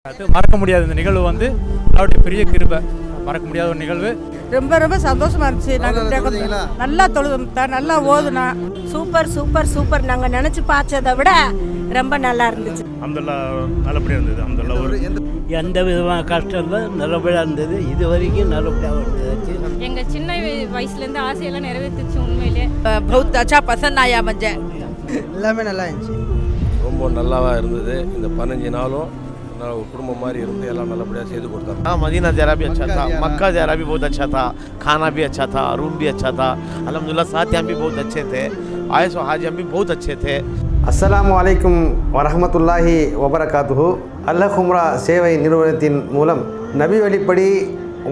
அது மறக்க முடியாத இந்த நிகழ்வு வந்து அவருடைய பெரிய கிருபை. மறக்க முடியாத ஒரு நிகழ்வு. ரொம்ப ரொம்ப சந்தோஷமா இருந்துச்சு. நாங்கள் நல்லா தொழுதா, நல்லா ஓதுனா. Super super super. நாங்கள் நினச்சி பார்த்ததை விட ரொம்ப நல்லா இருந்துச்சு. அல்ஹம்துலில்லாஹ் நல்லபடியாக இருந்தது. அல்ஹம்துலில்லாஹ் எந்த விதமான கஷ்டம் இல்லை, நல்லபடியாக இருந்தது. இது வரைக்கும் நல்லபடியாக இருந்துச்சு. எங்கள் சின்ன வயசுலேருந்து ஆசையெல்லாம் நிறைவேற்றுச்சு. உண்மையிலே बहुत अच्छा पसंद आया मुझे. எல்லாமே நல்லா இருந்துச்சு. ரொம்ப நல்லாவா இருந்தது. இந்த 15 நாளும் ஒரு குடும்பம் மாதிரி இருந்து எல்லாம் நல்லபடியாக செய்து கொடுத்தாங்க. हाँ, मदीना ज़रा भी अच्छा था, मक्का ज़रा भी बहुत अच्छा था, खाना भी अच्छा था, रूम भी अच्छा था। अल्हम्दुलिल्लाह साथियाँ भी बहुत अच्छे थे, आए सो हाजियाँ भी बहुत अच्छे थे. அஸ்ஸலாமு அலைக்கும் வரஹ்மத்துல்லாஹி வபரகாத்துஹு. அல் உம்ரா சேவை நிறுவனத்தின் மூலம் நபி வழிப்படி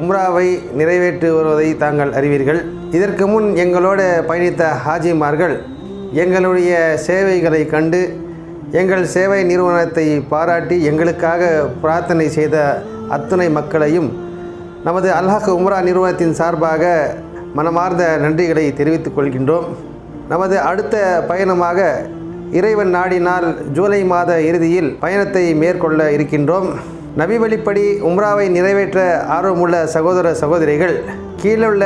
உம்ராவை நிறைவேற்றி வருவதை தாங்கள் அறிவீர்கள். இதற்கு முன் எங்களோடு பயணித்த ஹாஜிமார்கள் எங்களுடைய சேவைகளை கண்டு எங்கள் சேவை நிறுவனத்தை பாராட்டி எங்களுக்காக பிரார்த்தனை செய்த அத்துணை மக்களையும் நமது அல்ஹக் உம்ரா நிறுவனத்தின் சார்பாக மனமார்ந்த நன்றிகளை தெரிவித்துக் கொள்கின்றோம். நமது அடுத்த பயணமாக இறைவன் நாடினால் ஜூலை மாத இறுதியில் பயணத்தை மேற்கொள்ள இருக்கின்றோம். நபி வழிப்படி உம்ராவை நிறைவேற்ற ஆர்வமுள்ள சகோதர சகோதரிகள் கீழுள்ள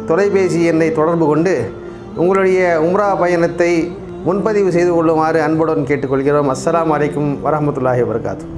தொலைபேசி எண்ணை தொடர்பு கொண்டு உங்களுடைய உம்ரா பயணத்தை முன்பதிவு செய்து கொள்ளுமாறு அன்புடன் கேட்டுக்கொள்கிறோம். அஸ்ஸலாமு அலைக்கும் வரஹ்மத்துல்லாஹி வபரகாத்துஹு.